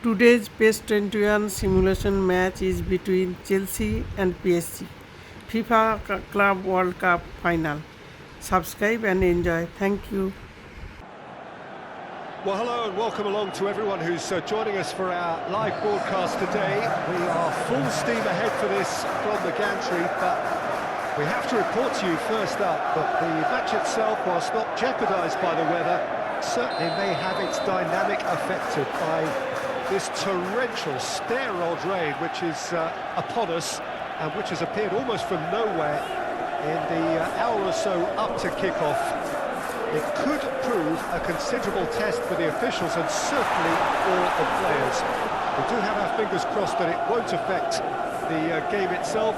Today's PES 21 simulation match is between Chelsea and PSG. FIFA Club World Cup final. Subscribe and enjoy. Thank you. Well, hello and welcome along to everyone who's joining us for our live broadcast today. We are full steam ahead for this from the gantry, but we have to report to you first up that the match itself, whilst not jeopardised by the weather, certainly may have its dynamic affected by this torrential steroid rain which is upon us and which has appeared almost from nowhere in the hour or so up to kick-off. It could prove a considerable test for the officials and certainly for the players. We do have our fingers crossed that it won't affect the game itself,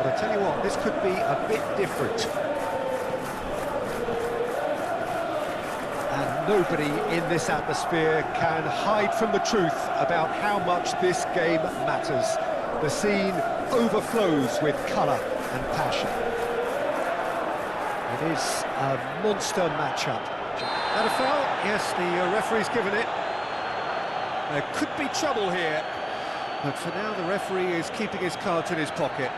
but I tell you what, this could be a bit different. And nobody in this atmosphere can hide from the truth about how much this game matters. The scene overflows with colour and passion. It is a monster matchup. And a foul? Yes, the referee's given it. There could be trouble here, but for now the referee is keeping his cards in his pocket.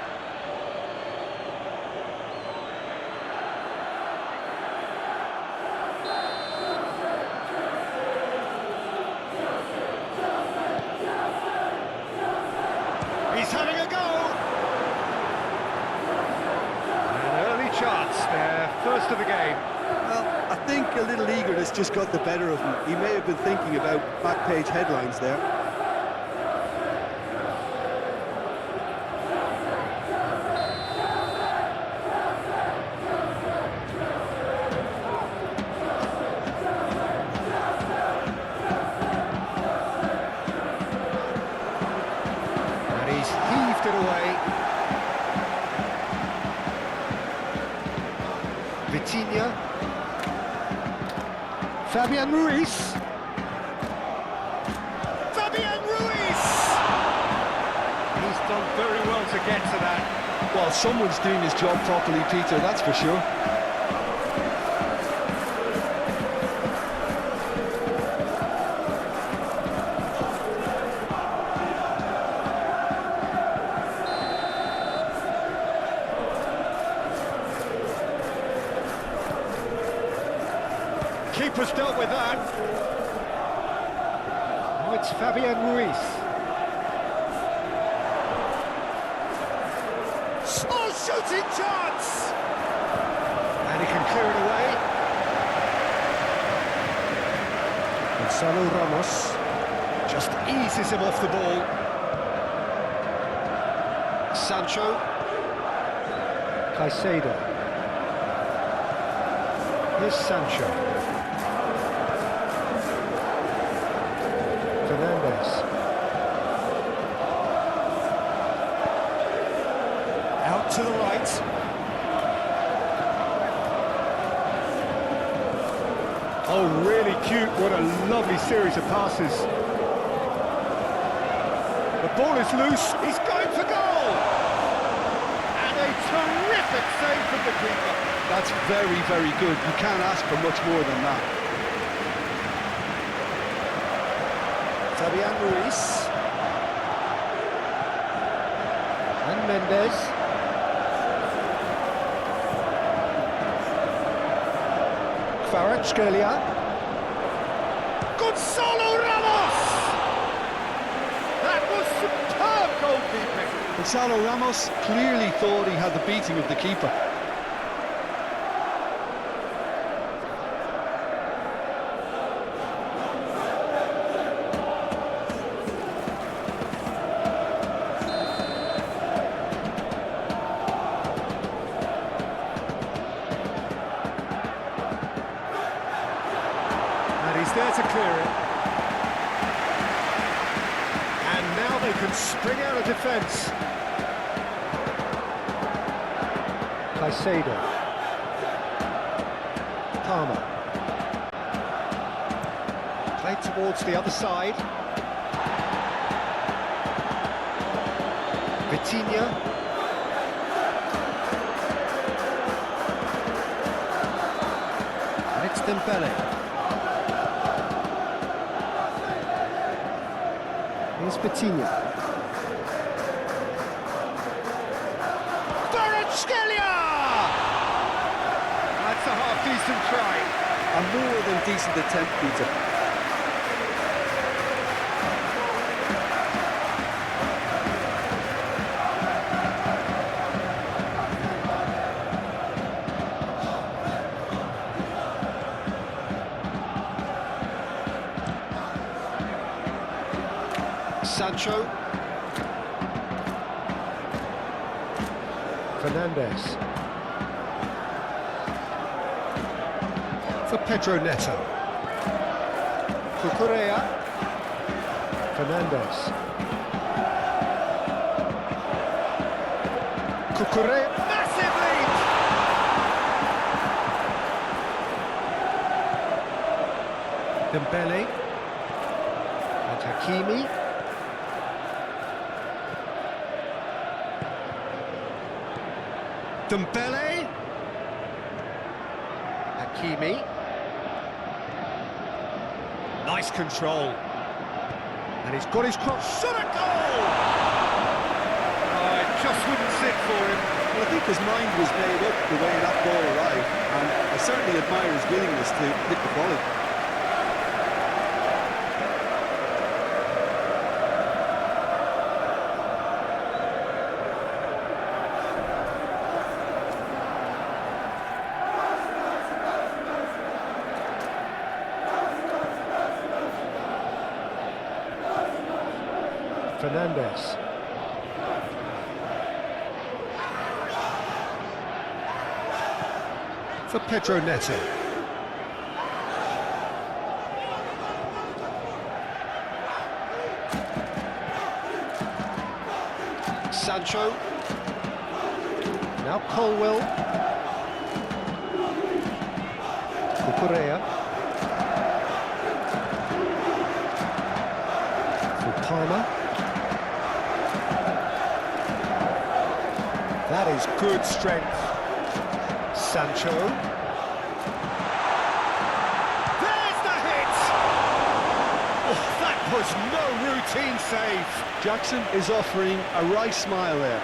He's having a go! An early chance there, first of the game. Well, I think a little eagerness just got the better of him. He may have been thinking about back-page headlines there. And he's heaved it away. Vitinha. Fabian Ruiz. Fabian Ruiz! He's done very well to get to that. Well, someone's doing his job properly, Peter, that's for sure. Keeper's dealt with that. Oh, it's Fabian Ruiz. Oh, shooting chance! And he can clear it away. Gonzalo Ramos just eases him off the ball. Sancho. Caicedo. Here's Sancho. Fernandez. Out to the right. Oh, really cute. What a lovely series of passes. The ball is loose. He's going for goal. And a terrific save from the keeper. That's very, very good. You can't ask for much more than that. Fabian Ruiz. And Mendes. Kvaratskhelia. Gonzalo Ramos! That was superb goalkeeping. Gonzalo Ramos clearly thought he had the beating of the keeper. He's there to clear it. And now they can spring out of defence. Caicedo. Palmer. Played towards the other side. Vitinha. And it's Dembele. Here's Vitinha. That's a half-decent try. A more than decent attempt, Peter. Sancho. Fernandes. For Pedro Neto. Cucurella. Fernandes. Cucurella. Massive lead! Dembele. And Hakimi. Dembele. Hakimi. Nice control. And he's got his cross. Shot a goal! Oh, it just wouldn't sit for him. Well, I think his mind was made up the way that ball arrived, and I certainly admire his willingness to hit the volley. Fernandes. For Pedro Neto. Sancho. Now Colwell. Cucurella. For Palmer. That is good strength. Sancho. There's the hit! Oh, that was no routine save. Jackson is offering a wry smile there.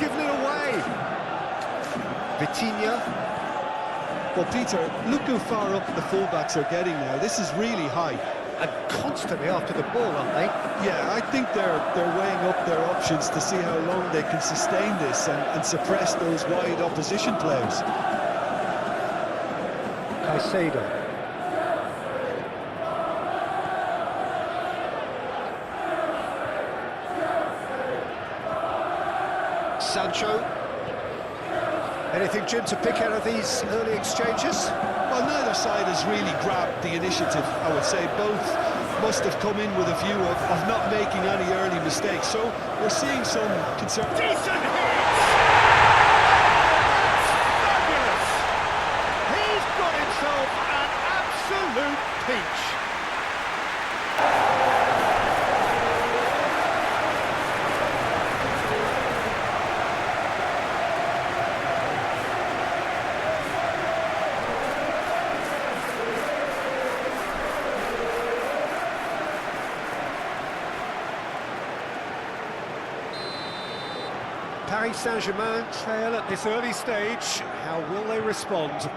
Given it away. Vitinha. Well, Peter, look how far up the fullbacks are getting now. This is really high. And constantly after the ball, aren't they? Yeah, I think they're weighing up their options to see how long they can sustain this and suppress those wide opposition players. Caicedo. Sancho. Anything, Jim, to pick out of these early exchanges? Well, neither side has really grabbed the initiative, I would say. Both must have come in with a view of not making any early mistakes. So we're seeing some concern. Decent hit! Fabulous! He's got himself an absolute peach. Paris Saint-Germain trail at this early stage. How will they respond?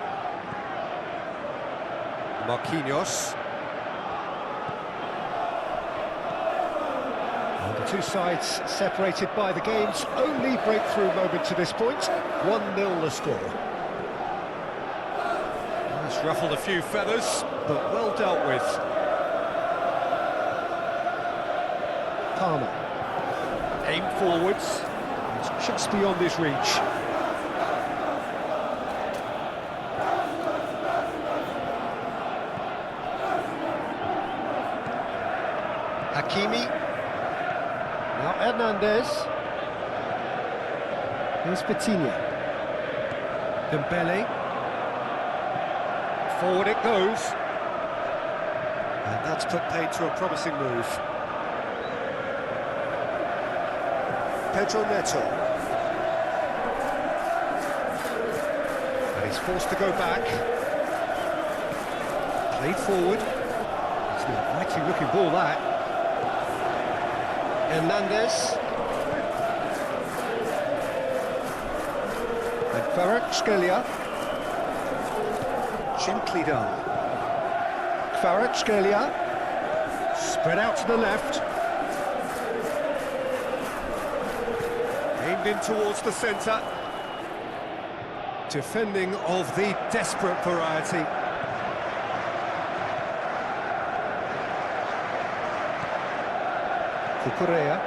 Marquinhos. And the two sides separated by the game's only breakthrough moment to this point. 1-0 the score. It's ruffled a few feathers, but well dealt with. Palmer. Aimed forwards. It's just beyond his reach. Hakimi. Now Hernandez. Here's Vitinha. Dembele. Forward it goes. And that's put paid to a promising move. Pedro Neto. And he's forced to go back. Played forward. It's an inviting looking ball, that. Hernandez. And Kvaratskhelia. Gently done. Kvaratskhelia. Spread out to the left. Aimed in towards the centre. Defending of the desperate variety. Cucurella.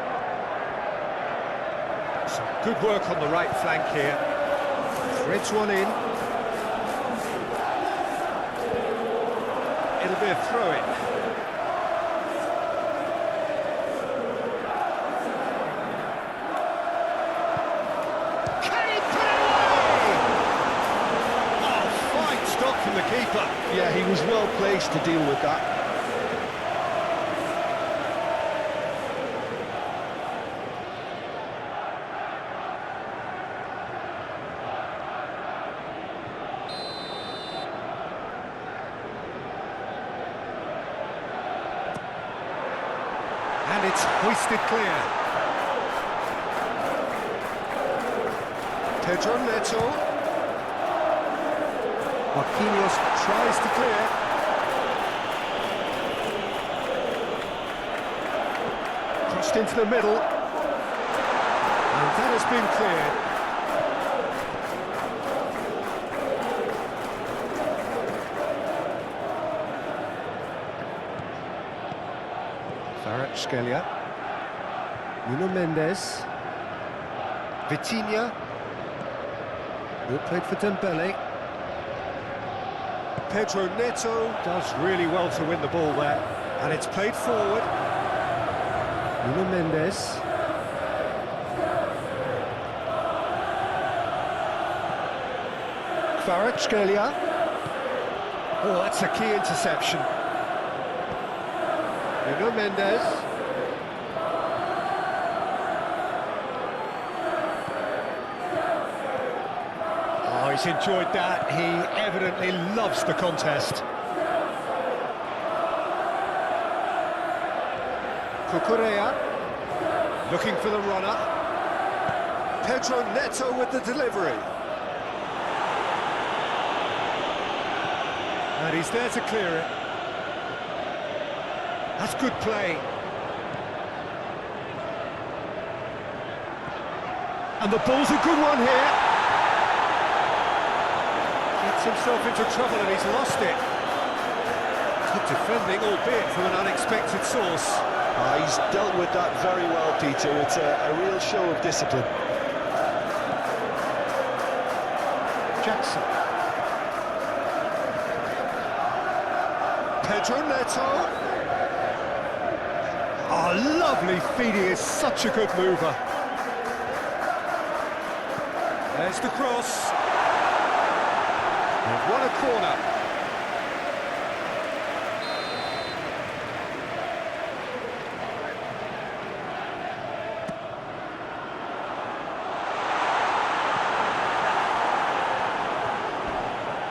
Some good work on the right flank here. Threads one in. It'll be a throw-in. Can he put it away? Oh, fine stop from the keeper. Yeah, he was well placed to deal with that. And it's hoisted clear. Pedro Neto. Marquinhos tries to clear. Crossed into the middle. And that has been cleared. Kvaratskhelia. Nuno Mendes. Vitinha. Ball played for Dembele. Pedro Neto does really well to win the ball there. And it's played forward. Nuno Mendes. Kvaratskhelia. Oh, that's a key interception. Nuno Mendes. Oh, he's enjoyed that. He evidently loves the contest. Cucurella. Looking for the runner. Pedro Neto with the delivery. And he's there to clear it. That's good play. And the ball's a good one here. Gets himself into trouble and he's lost it. Good defending, albeit from an unexpected source. He's dealt with that very well, Peter. It's a real show of discipline. Jackson. Pedro Neto. Oh, lovely feeding, is such a good mover. There's the cross. They've won a corner.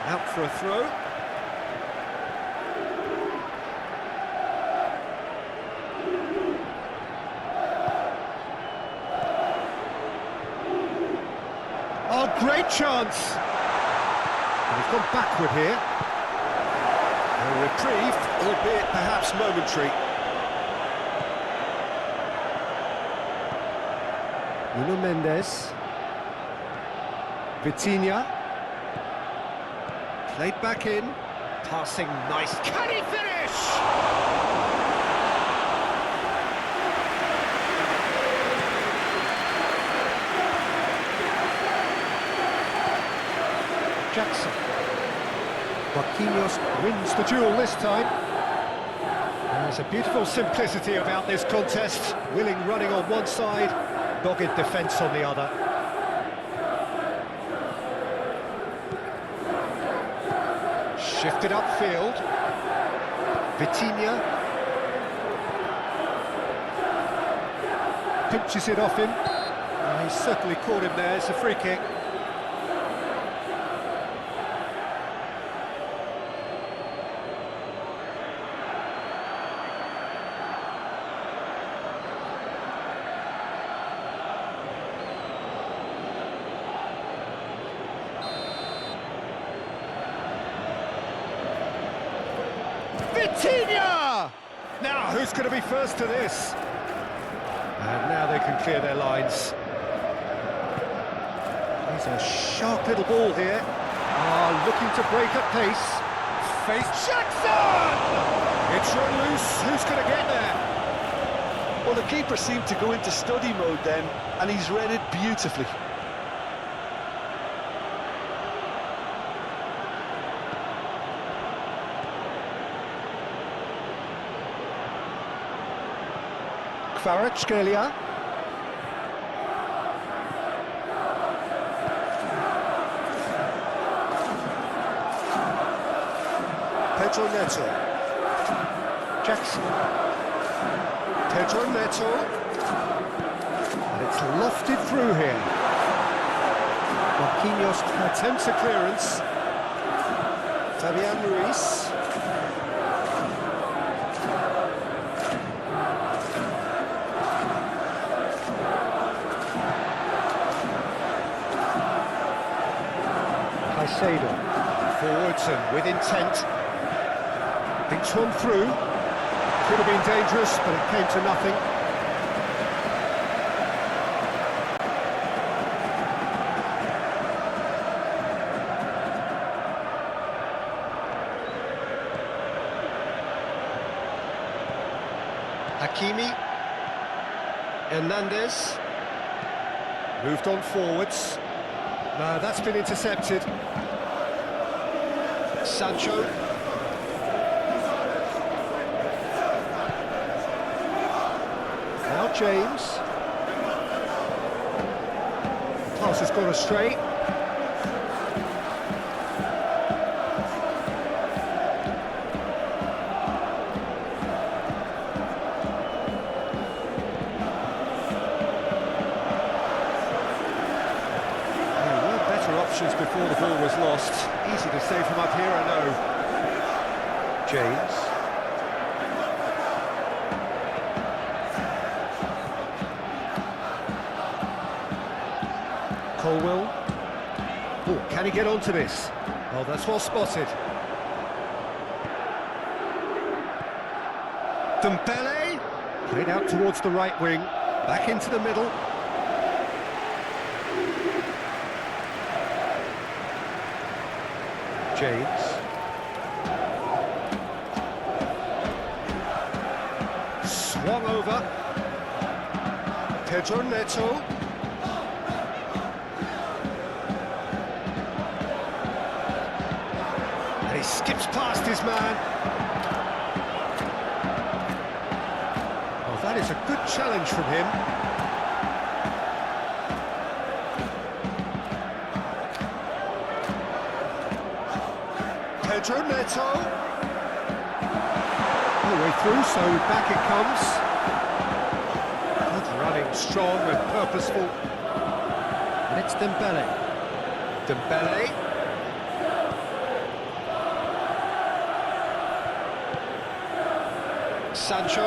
Out for a throw. Oh, great chance! And he's gone backward here. A reprieve, albeit perhaps momentary. Nuno Mendes. Vitinha. Played back in. Passing nice. Can he finish? Jackson. Marquinhos wins the duel this time. There's a beautiful simplicity about this contest. Willing running on one side, dogged defence on the other. Shifted upfield. Vitinha. Pinches it off him. He's certainly caught him there. It's a free kick. Vitinha! Now, who's going to be first to this? And now they can clear their lines. He's a sharp little ball here. Looking to break at pace. Face Jackson! It's run loose. Who's going to get there? Well, the keeper seemed to go into study mode then, and he's read it beautifully. Kvaratskhelia. Pedro Neto. Jackson. Pedro Neto. And it's lofted through here. Marquinhos attempts a clearance. Fabian Ruiz. Forwards and with intent. Thinks one through. Could have been dangerous, but it came to nothing. Hakimi. Hernandez. Moved on forwards. No, that's been intercepted. Sancho. Now James. The pass has gone astray. Before the ball was lost. Easy to say from up here, I know. James. Colwell. Oh, can he get onto this? Oh, that's well spotted. Dembele. Played out towards the right wing. Back into the middle. James. Swung over. Pedro Neto. And he skips past his man. Oh, that is a good challenge from him. Pedro Neto. All the way through, so back it comes. Good running, strong and purposeful. And it's Dembele. Dembele. Sancho.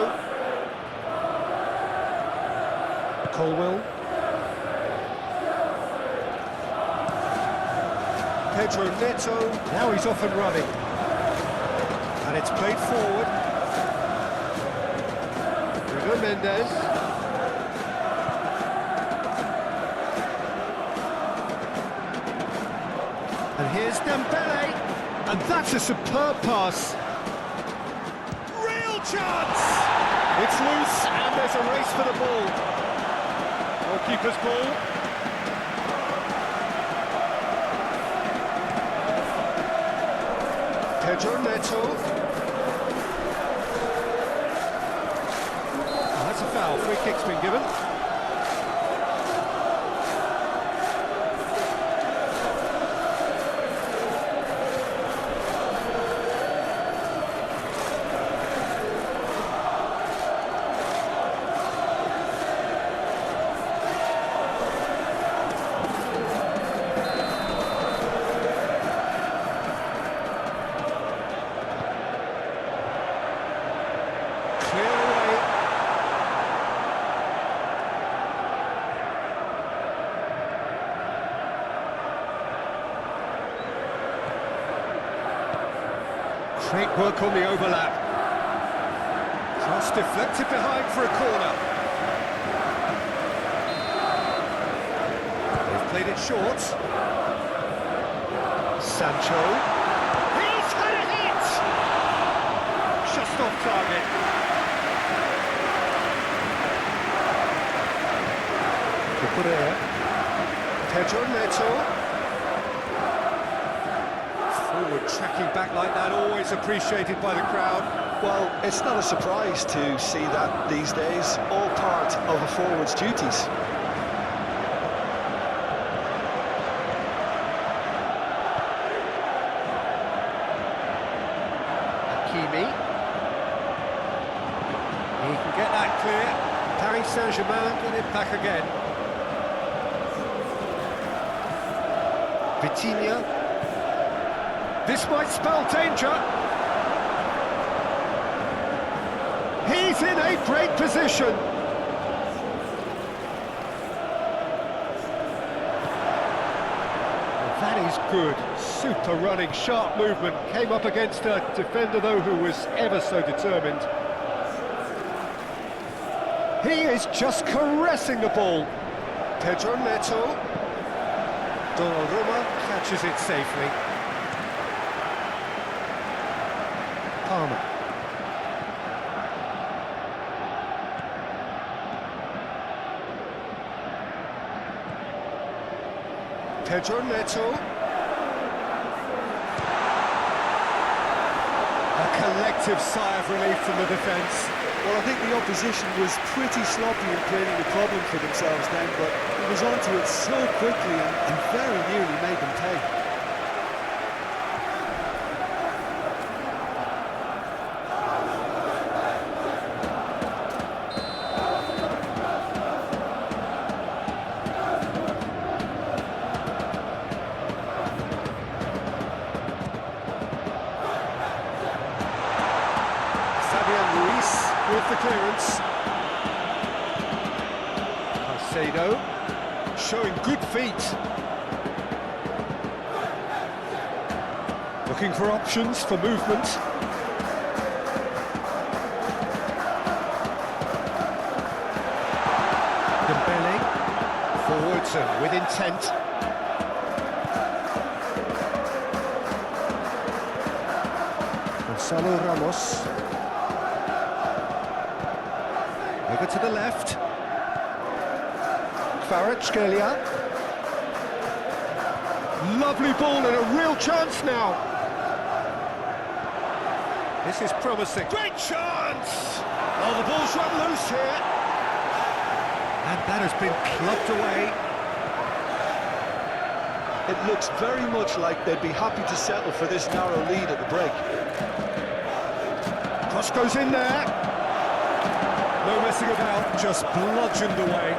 Colwell. Pedro Neto, now he's off and running. And it's played forward. Bruno Mendes. And here's Dembele. And that's a superb pass. Real chance! It's loose and there's a race for the ball. Goalkeeper's ball. Pedro Neto. kick's been given. Great work on the overlap. Cross deflected behind for a corner. They've played it short. Sancho. He's had a hit! Just off target. Cucurella. Pedro Neto. Forward tracking back like that, always appreciated by the crowd. Well, it's not a surprise to see that these days, all part of a forward's duties. Hakimi. He can get that clear. Paris Saint-Germain get it back again. Vitinha. This might spell danger. He's in a great position. That is good. Super running, sharp movement. Came up against a defender, though, who was ever so determined. He is just caressing the ball. Pedro Neto. Donnarumma catches it safely. Palmer. Pedro Neto. A collective sigh of relief from the defence. Well, I think the opposition was pretty sloppy in creating a problem for themselves then, but he was onto it so quickly and very nearly made them pay. With the clearance. Caicedo showing good feet. Looking for options for movement. Dembele forwards and with intent. Gonzalo Ramos. Over to the left. Kvaratskhelia. Lovely ball and a real chance now. This is promising. Great chance! Oh, the ball's run loose here. And that has been clubbed away. It looks very much like they'd be happy to settle for this narrow lead at the break. Cross goes in there. No messing about, just bludgeoned away.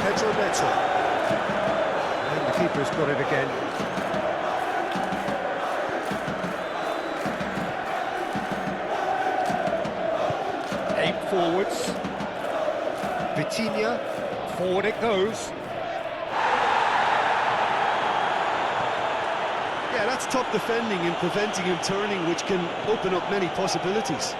Pedro Neto. And the keeper's got it again. Eight forwards. Vitinha. Forward it goes. Yeah, that's top defending and preventing him turning, which can open up many possibilities.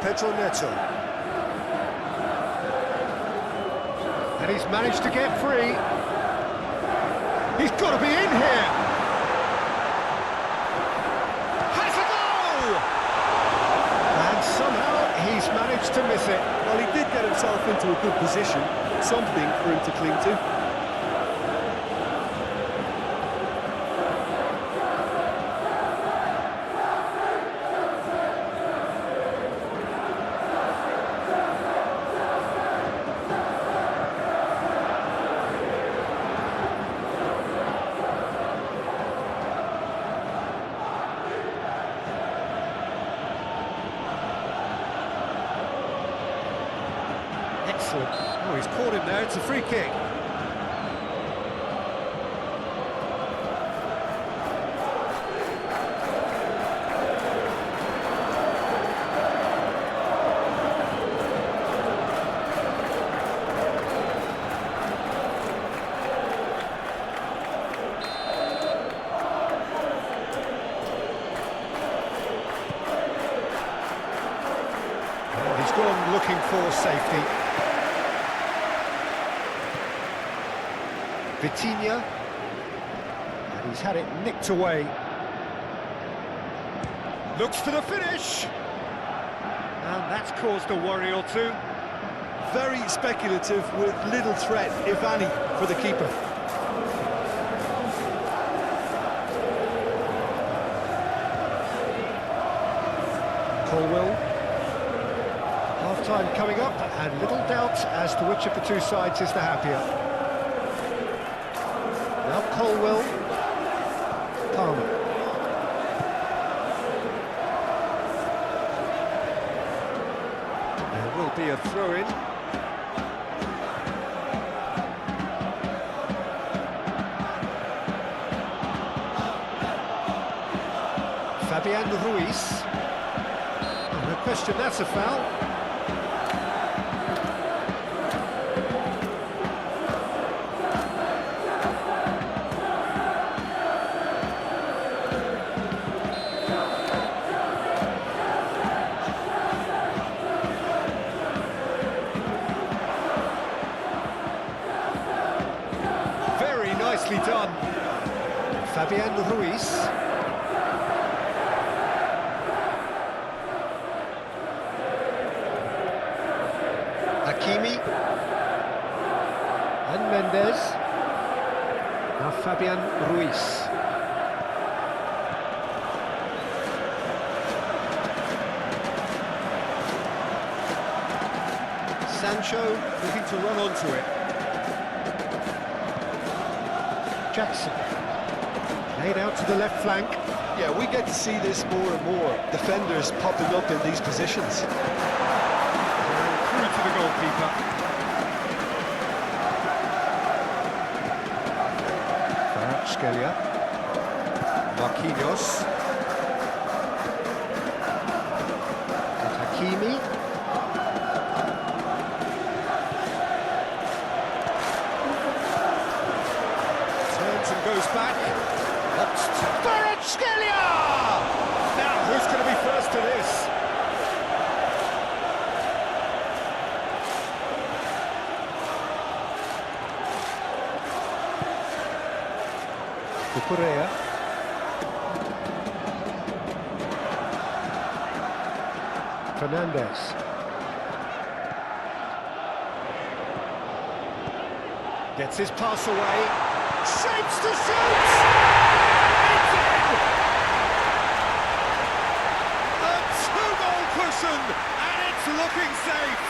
Pedro Neto. And he's managed to get free. He's got to be in here. Has a goal! And somehow he's managed to miss it. Well, he did get himself into a good position, something for him to cling to. caught him there, it's a free kick. He's gone looking for safety. Vitinha. And he's had it nicked away. Looks for the finish. And that's caused a worry or two. Very speculative with little threat, if any, for the keeper. Colwell. Half-time coming up, and little doubt as to which of the two sides is the happier. Now Colwell. Palmer. There will be a throw-in. Fabian Ruiz. Oh, no question, that's a foul. Nicely done. Fabian Ruiz. Hakimi. And Mendes. Now Fabian Ruiz. Sancho looking to run onto it. Jackson, laid out to the left flank. Yeah, we get to see this more and more. Defenders popping up in these positions. Through to the goalkeeper. Kvaratskhelia. Marquinhos. And Hakimi. Goes back. Kvaratskhelia! Now, who's going to be first to this? Cucurella. Fernandez. Gets his pass away. Shapes to shoot! It's in! A two-goal cushion, and it's looking safe!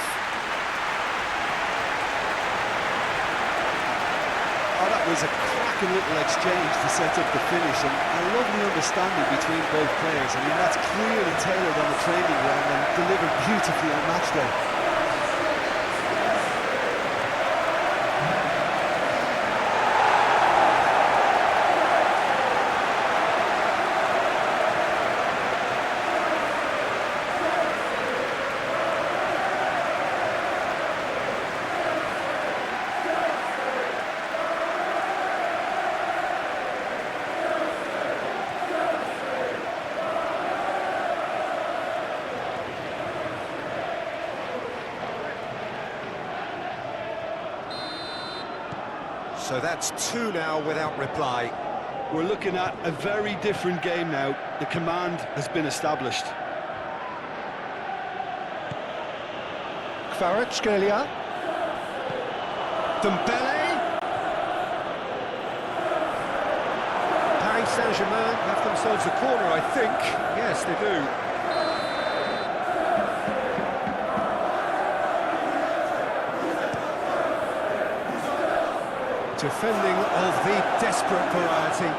Oh, that was a cracking little exchange to set up the finish, and a lovely understanding between both players. I mean, that's clearly tailored on the training ground and delivered beautifully on match day. So that's two now without reply. We're looking at a very different game now. The command has been established. Kvaratskhelia. Dembele. Paris Saint-Germain have themselves a corner, I think. Yes, they do. Defending of the desperate variety.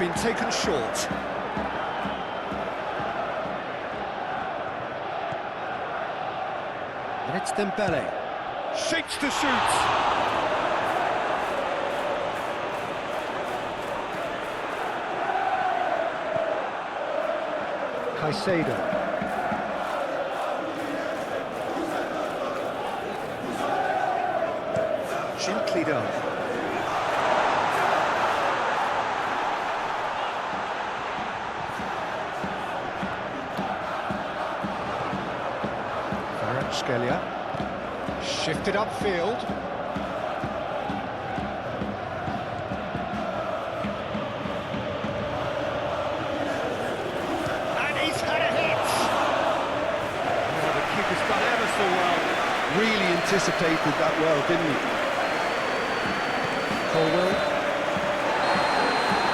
been taken short. And it's Dembele. Shapes to shoot. Caicedo. Gently done. Scalia, shifted upfield. And he's had a hit! Oh, the keeper's done ever so well. Really anticipated that well, didn't he? Colwell.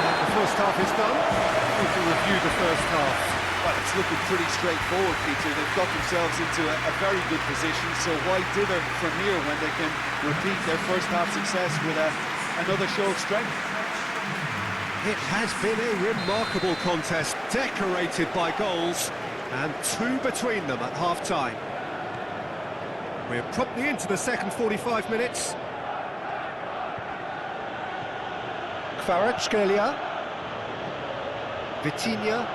And the first half is done. We can review the first half. Well, it's looking pretty straightforward, Peter. They've got themselves into a very good position, so why dither from here when they can repeat their first half success with another show of strength? It has been a remarkable contest, decorated by goals, and two between them at half-time. We're promptly into the second 45 minutes. Kvaratskhelia. Vitinha.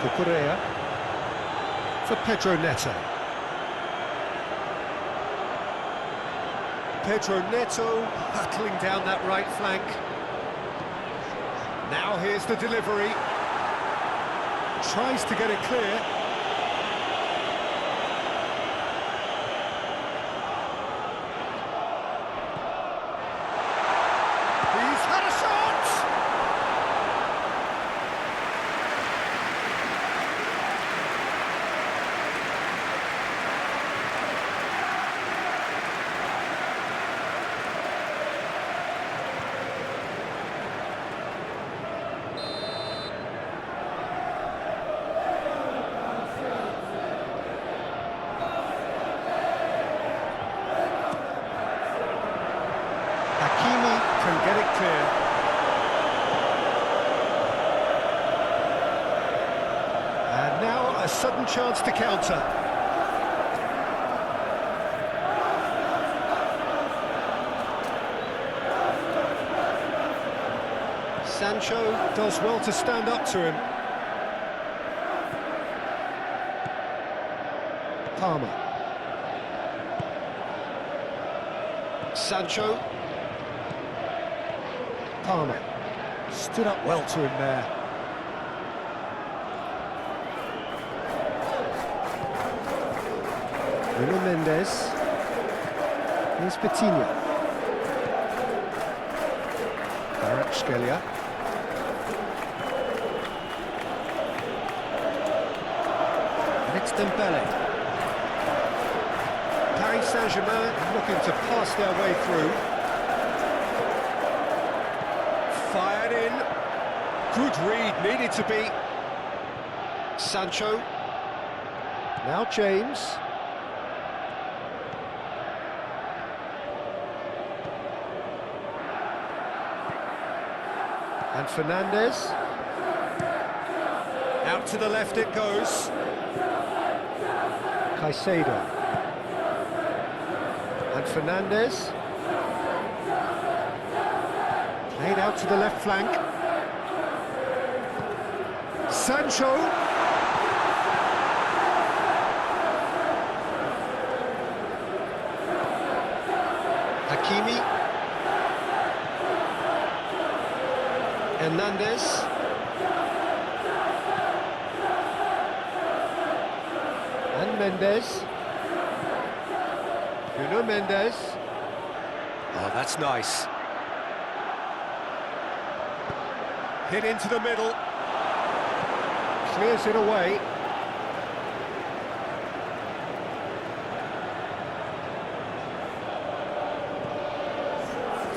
Cucurella for Pedro Neto. Pedro Neto battling down that right flank. Now here's the delivery. Tries to get it clear. He's had a shot! Can get it clear. And now a sudden chance to counter. Sancho does well to stand up to him. Palmer. Sancho. Palmer stood up well to him there. Nuno Mendes. Here's Vitinha. Kvaratskhelia. And it's Dembele. Paris Saint-Germain looking to pass their way through. Fired in. Good read, needed to be. Sancho. Now James. And Fernandes. Out to the left it goes. Caicedo. And Fernandes. Played out to the left flank. Sancho. Hakimi. Hernandez. And Mendes. Nuno Mendes. Oh, that's nice. Hit into the middle. Clears it away.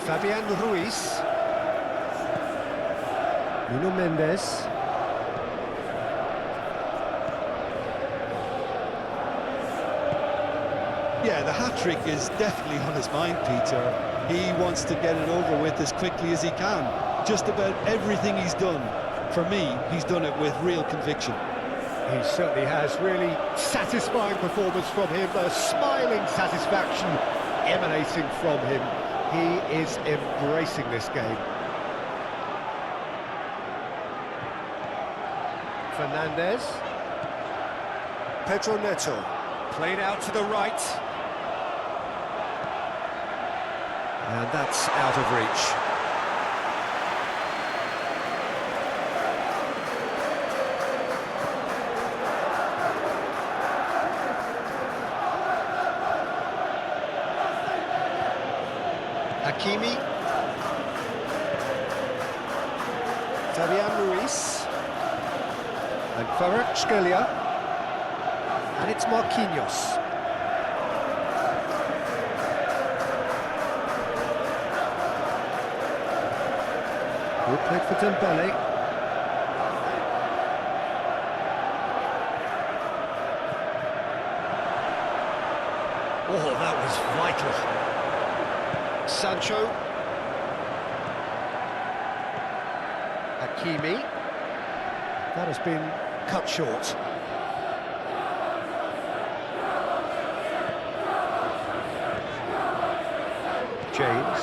Fabian Ruiz. Nuno Mendes. Yeah, the hat-trick is definitely on his mind, Peter. He wants to get it over with as quickly as he can. Just about everything he's done, for me, he's done it with real conviction. He certainly has. Really satisfying performance from him. A smiling satisfaction emanating from him. He is embracing this game. Fernandez. Pedro Neto. Played out to the right. And that's out of reach. Hakimi. Fabian Ruiz. And Kvaratskhelia. And it's Marquinhos. Good play for Dembele. Oh, that was vital. Sancho. Hakimi. That has been cut short. James.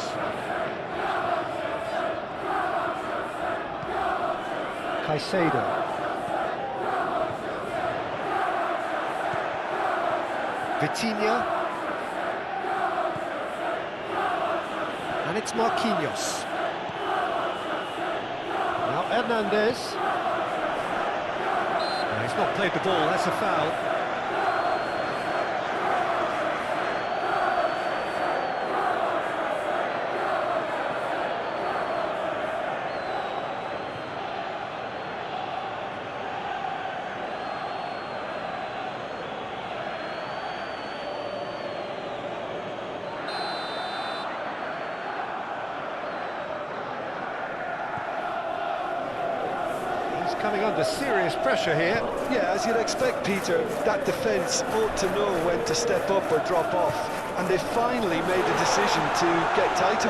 Caicedo. Vitinha. And it's Marquinhos. Now Hernandez. No, he's not played the ball, that's a foul. Coming under serious pressure here. Yeah, as you'd expect, Peter, that defence ought to know when to step up or drop off, and they finally made the decision to get tighter.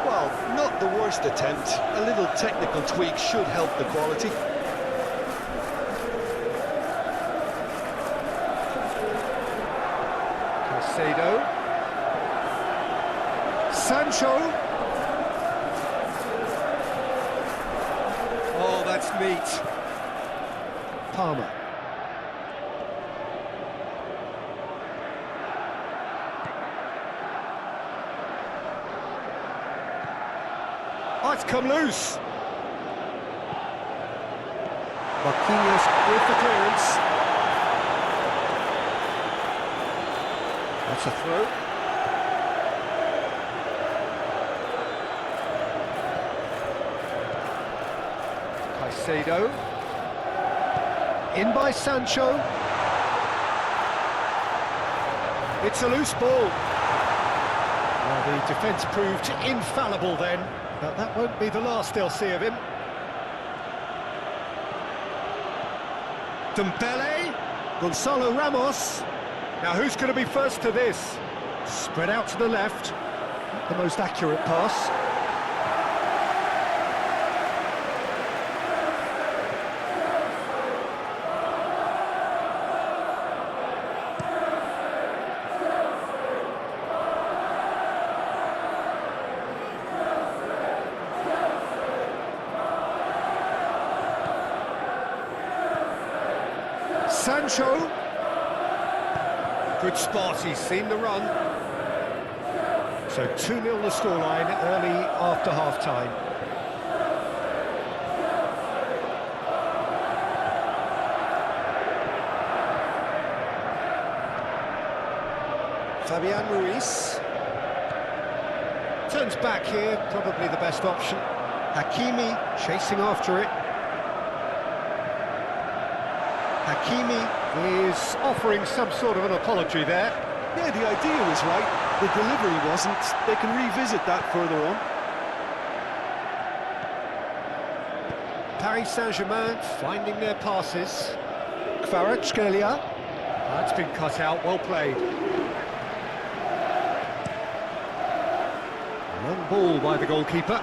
Well, not the worst attempt. A little technical tweak should help the quality. Caicedo. Sancho. Oh, that's neat. Palmer. Oh, it's come loose. Marquinhos with the clearance. That's a throw. Caicedo. In by Sancho. It's a loose ball. Well, the defence proved infallible then, but that won't be the last they'll see of him. Dembele. Gonzalo Ramos. Now who's going to be first to this? Spread out to the left. Not the most accurate pass. Sancho. Good spot, he's seen the run. So 2-0 the scoreline early after half-time. Fabian Ruiz. Turns back here, probably the best option. Hakimi chasing after it. Hakimi is offering some sort of an apology there. Yeah, the idea was right, the delivery wasn't. They can revisit that further on. Paris Saint-Germain finding their passes. Kvaratskhelia. That's been cut out, well played. Long ball by the goalkeeper.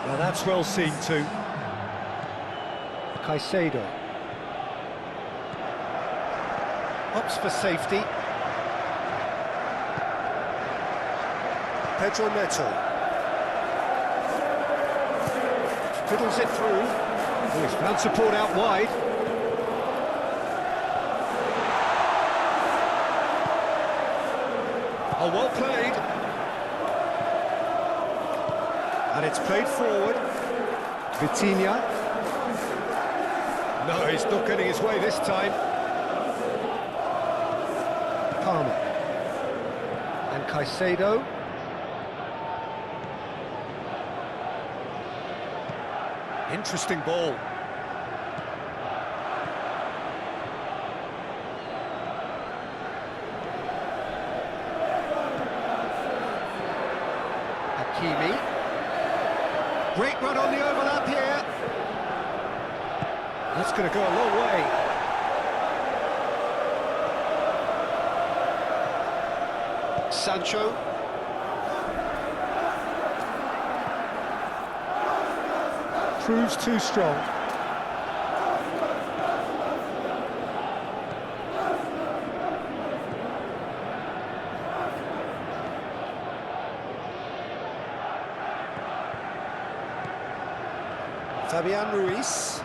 Now that's well seen too. Caicedo. Opts for safety. Pedro Neto. Fiddles it through. Oh, he's found support out wide. Oh, well played. And it's played forward. Vitinha. No, he's not getting his way this time. Palmer. And Caicedo. Interesting ball. Hakimi. Great run on the overlap here. That's going to go a long way. Sancho. Proves too strong. Fabian Ruiz.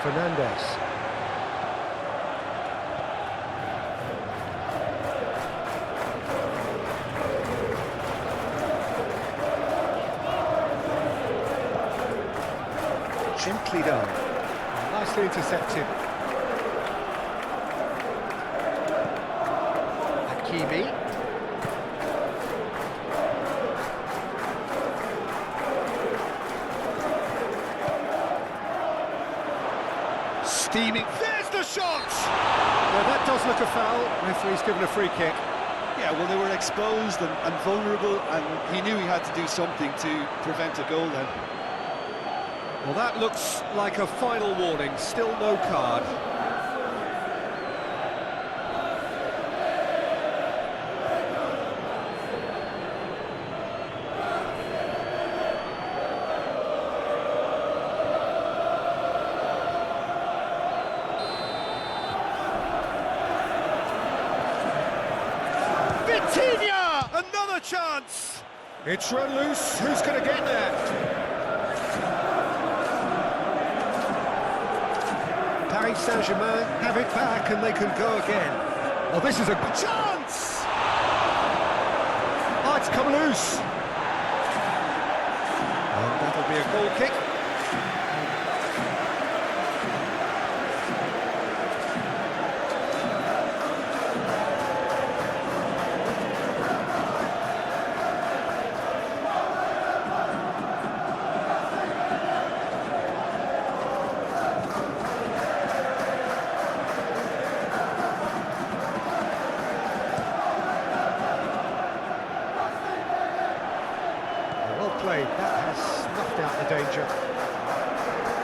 Fernandez. Gently done. Nicely intercepted. Hakimi. Steaming. There's the shot! Yeah, that does look a foul. Referee's given a free kick. Yeah, well, they were exposed and vulnerable, and he knew he had to do something to prevent a goal then. Well, that looks like a final warning. Still no card. Vitinha! Another chance! It's run loose. Who's going to get there? Saint-Germain have it back and they can go again. Oh, this is a good chance! Oh, it's come loose. And that'll be a goal kick. Played. That has snuffed out the danger.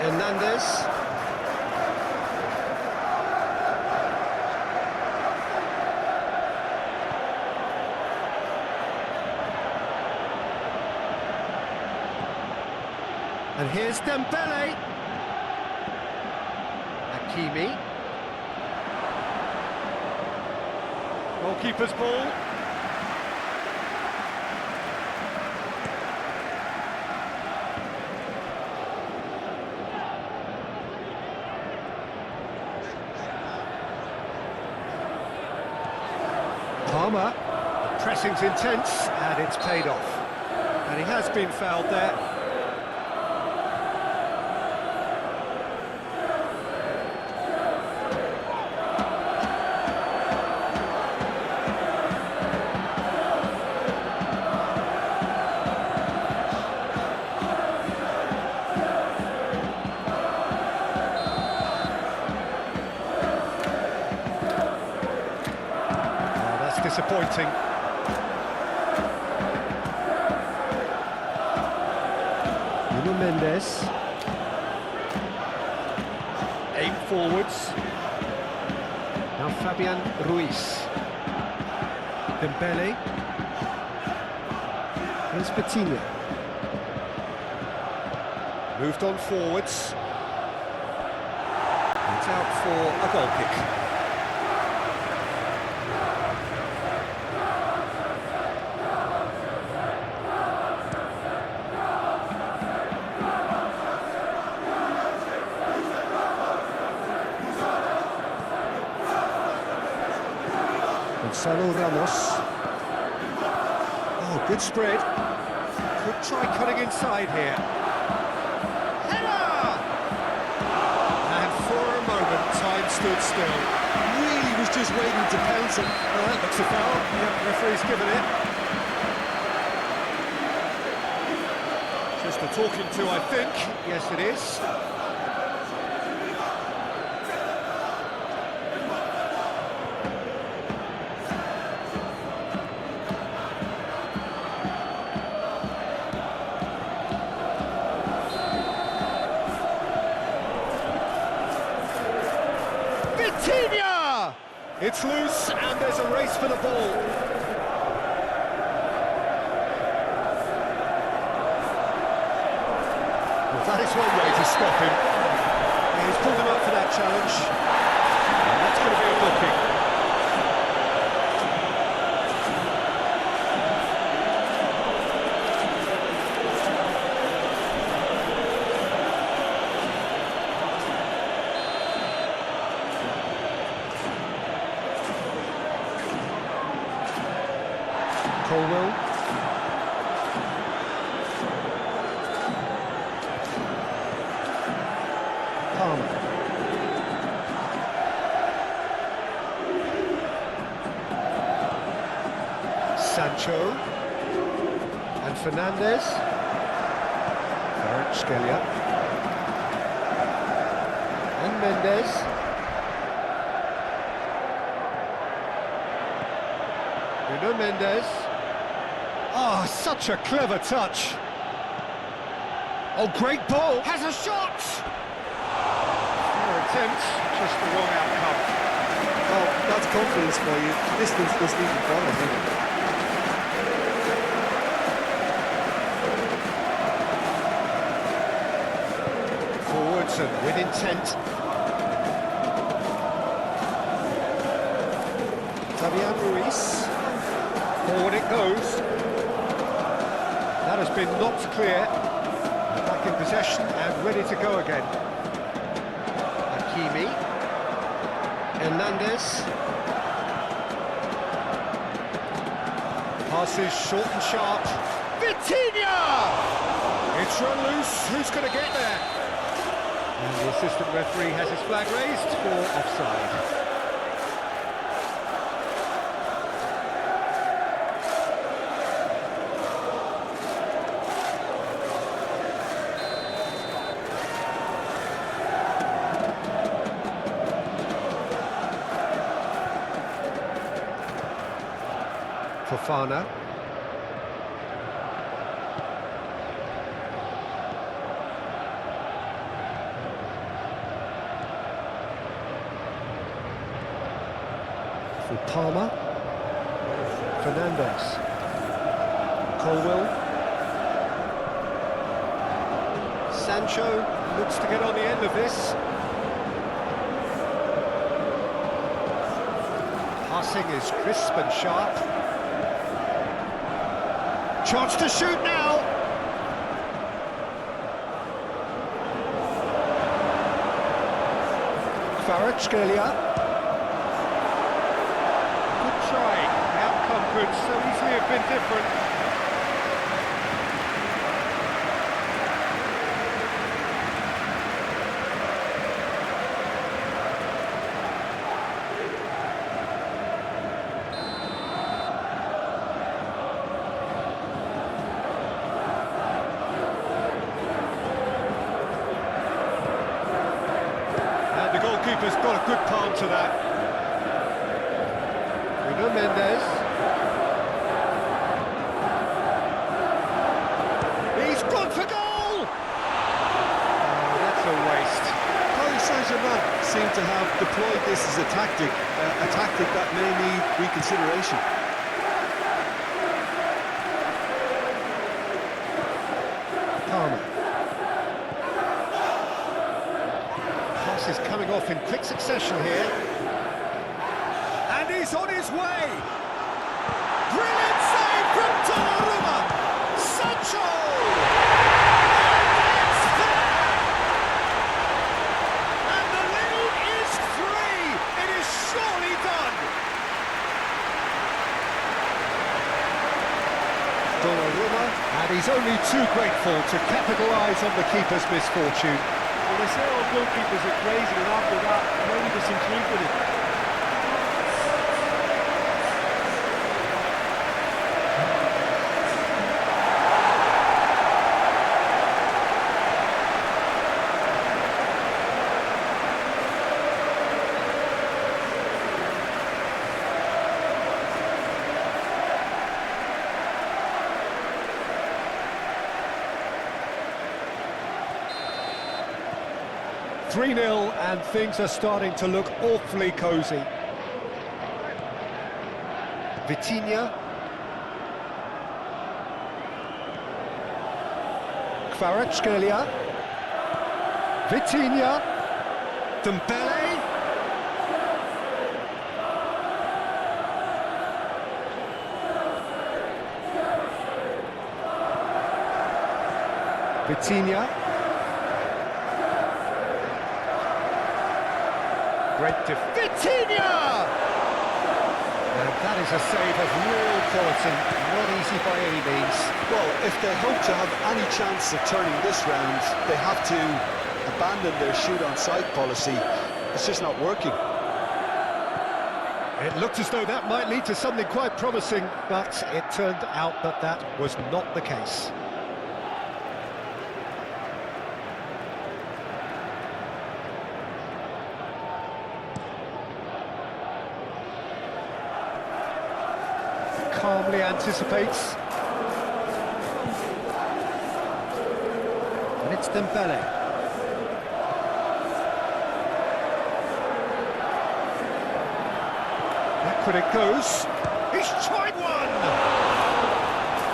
Hernandez. And here's Dembele. Hakimi. Goalkeeper's ball. Palmer, the pressing's intense, and it's paid off. And he has been fouled there. Disappointing. Nuno Mendes. game forwards. Now Fabian Ruiz. Dembele. Here's Vitinha. Moved on forwards. It's out for a goal kick. Gonzalo Ramos. Oh, good spread. Could try cutting inside here. Header! And for a moment, time stood still. Really was just waiting to pounce him. That looks a foul. Yep, referee's given it. Just a talking to, I think. Yes, it is. Vitinha! It's loose and there's a race for the ball. Well, that is one way to stop him. Yeah, he's pulled him up for that challenge. And that's going to be a booking. Colwell. Palmer. Sancho. And Fernandez. Kvaratskhelia. And Mendes. Bruno Mendes. Oh, such a clever touch. Oh, great ball. Has a shot. Fair attempt, just the wrong outcome. Oh, that's confidence for you. Distance doesn't even bother him. Forwards and with intent. Fabian Ruiz. Forward it goes. That has been knocked clear. Back in possession and ready to go again. Hakimi. Hernandez. Passes short and sharp. Vitinha! It's run loose. Who's going to get there? And the assistant referee has his flag raised for offside. Fofana. For Palmer. Fernandez. Colwell. Sancho looks to get on the end of this. Passing is crisp and sharp. Chance to shoot now. Kvaratskhelia. Good try. The outcome could so easily have been different. The goalkeeper's got a good palm to that. Bruno Mendes. He's gone for goal! Oh, that's a waste. Paris Saint-Germain seem to have deployed this as a tactic that may need reconsideration. Palmer. Pass is coming off in quick succession here. And he's on his way! Brilliant save from Donnarumma! Sancho! And it's there! And the lead is 3! It is surely done! Donnarumma, and he's only too grateful to capitalise on the keeper's misfortune. Well, they say all goalkeepers are crazy, and after that, maybe just intrigued with it. 3-0 and things are starting to look awfully cosy. Vitinha. Kvaratskhelia. Vitinha. Dembele. Vitinha. Great to Vitinha! And that is a save of real quality, not easy by any means. Well, if they hope to have any chance of turning this round, they have to abandon their shoot-on-sight policy. It's just not working. It looked as though that might lead to something quite promising, but it turned out that that was not the case. Calmly anticipates. And it's Dembele. Back it goes. He's tried one!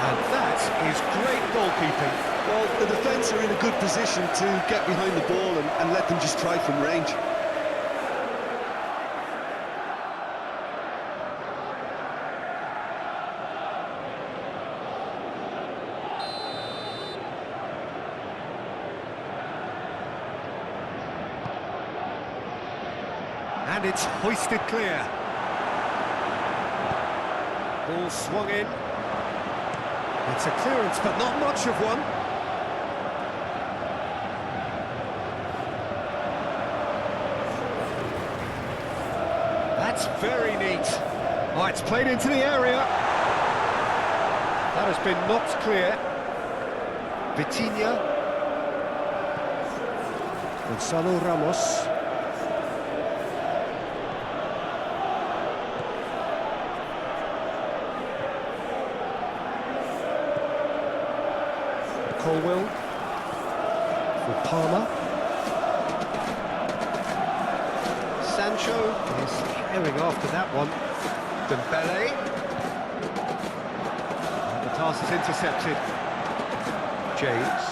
And that is great goalkeeping. Well, the defence are in a good position to get behind the ball and let them just try from range. And it's hoisted clear. Ball swung in. It's a clearance, but not much of one. That's very neat. Oh, it's played into the area. That has been knocked clear. Vitinha. Gonzalo Ramos. Colwell for Palmer. Sancho is carrying after that one. Dembele. And the pass is intercepted. James.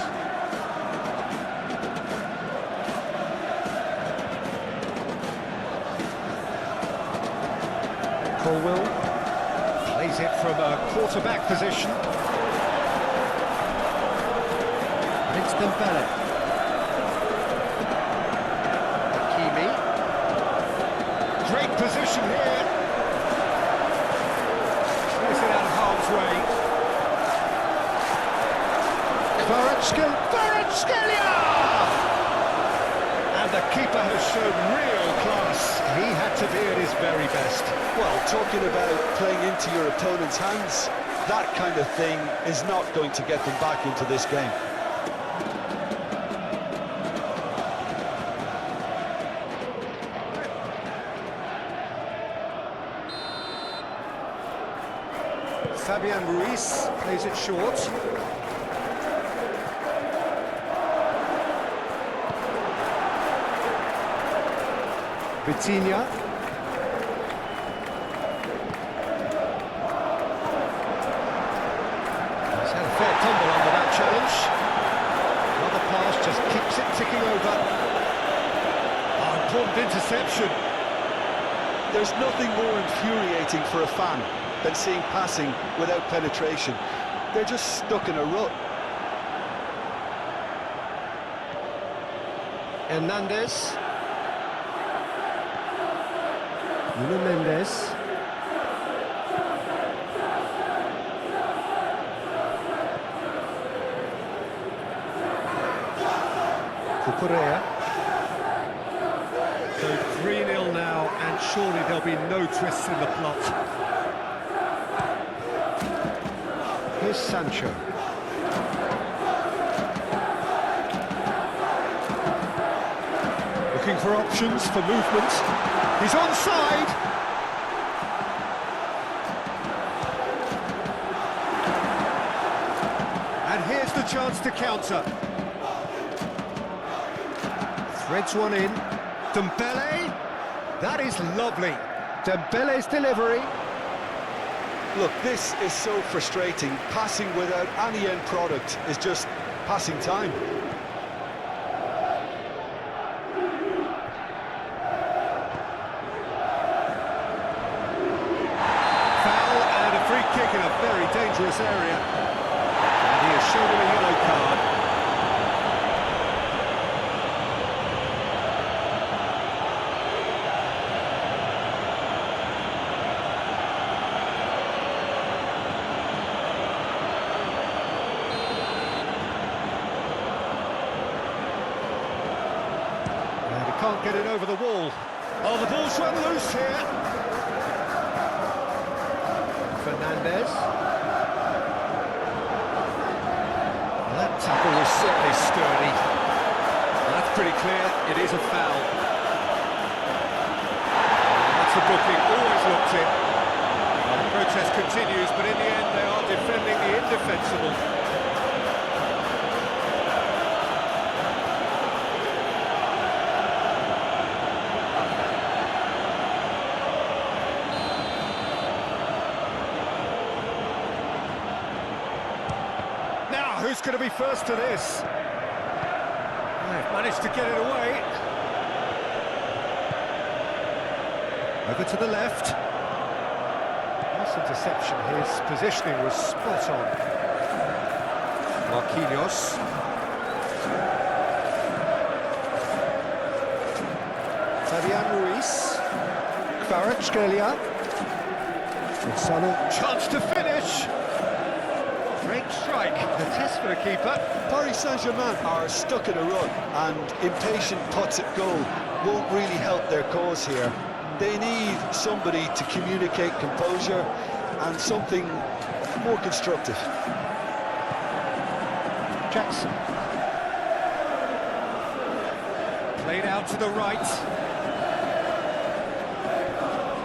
Colwell plays it from a quarterback position. It's Dembele. Hakimi. Great position here. Plays it out of harm's way. Kvaratskhelia! And the keeper has shown real class. He had to be at his very best. Well, talking about playing into your opponent's hands, that kind of thing is not going to get them back into this game. Fabian Ruiz plays it short. Vitinha. He's had a fair tumble under that challenge. Another pass just keeps it ticking over. Oh, important interception. There's nothing more infuriating for a fan than seeing passing without penetration. They're just stuck in a rut. Hernandez. Nuno Mendes. Cucurella. So 3-0 now, and surely there'll be no twists in the plot. Here's Sancho. Looking for options for movement. He's onside. And here's the chance to counter. Threads one in. Dembele. That is lovely. Dembele's delivery. Look, this is so frustrating. Passing without any end product is just passing time. Foul and a free kick in a very dangerous area. And he has shown him a yellow card. And he can't get it over the wall. Oh, the ball's run loose here. Fernandez. That tackle was certainly sturdy. That's pretty clear, it is a foul. That's the booking, always looked in. Well, the protest continues, but in the end they are defending the indefensible. Who's going to be first to this? They've managed to get it away. Over to the left. Nice interception. His positioning was spot on. Marquinhos. Fabian Ruiz. Kvaratskhelia. Gonzalo. Chance to finish. Great strike, the test for the keeper. Paris Saint-Germain are stuck in a rut, and impatient putts at goal won't really help their cause here. They need somebody to communicate composure and something more constructive. Jackson. Played out to the right.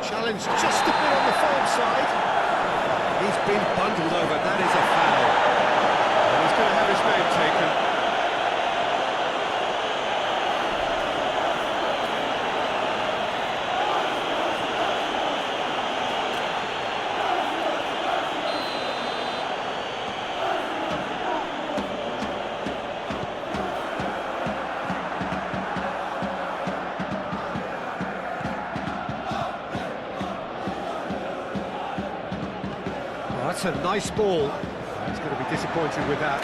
Challenge just a bit on the firm side. He's been bundled over, that is a foul. And he's going to have his name taken. That's a nice ball. He's going to be disappointed with that.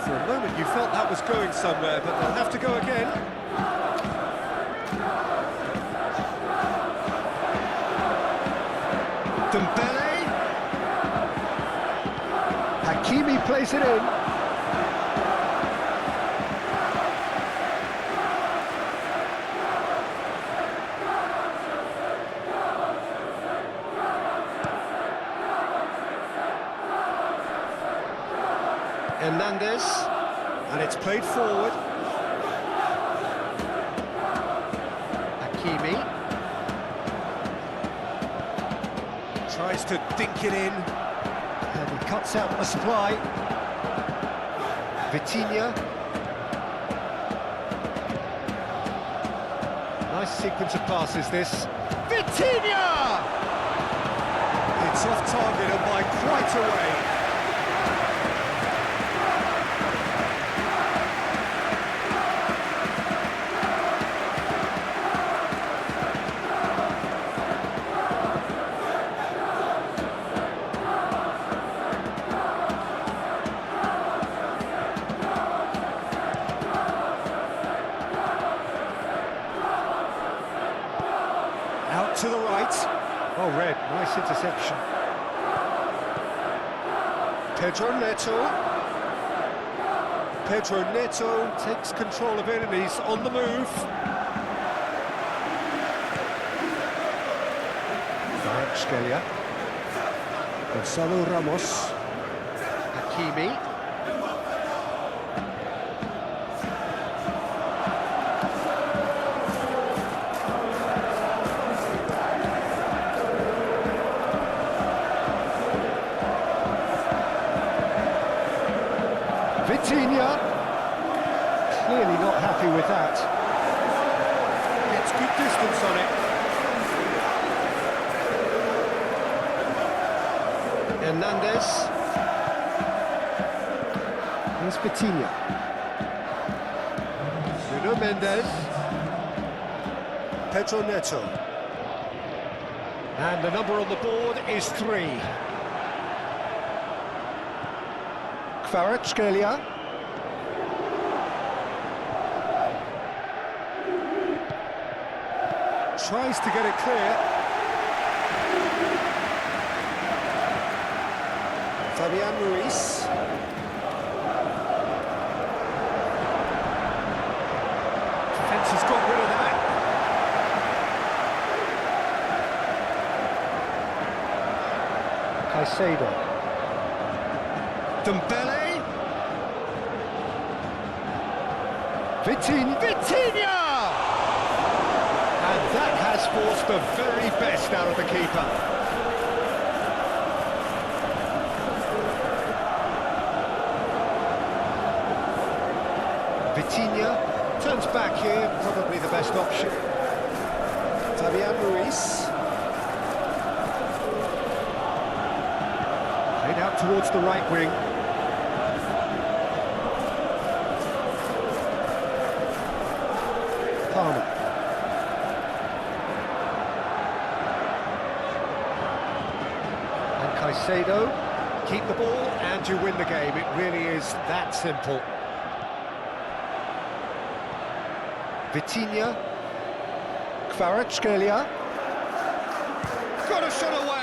For a moment you felt that was going somewhere, but they'll have to go again. Dembele. Hakimi plays it in. Hernandez, and it's played forward. Hakimi tries to dink it in, and he cuts out the supply. Vitinha. Nice sequence of passes, this. Vitinha! It's off target and by quite a way. Out to the right. Oh, Red, nice interception. Pedro Neto. Pedro Neto takes control of it and he's on the move. Kvaratskhelia. Gonzalo Ramos. Hakimi. Vitinha, clearly not happy with that. Gets good distance on it. Hernandez. Here's Vitinha. Nuno Mendes. Pedro Neto. And the number on the board is 3. Kvaratskhelia. Tries to get it clear. Fabian Ruiz. Defence has got rid of that. Caicedo. Dembele. Vitinha! And that has forced the very best out of the keeper. Vitinha turns back here, probably the best option. Fabian Ruiz. Played out towards the right wing. Palmer. And Caicedo, keep the ball and you win the game. It really is that simple. Vitinha, Kvaratskhelia, got a shot away.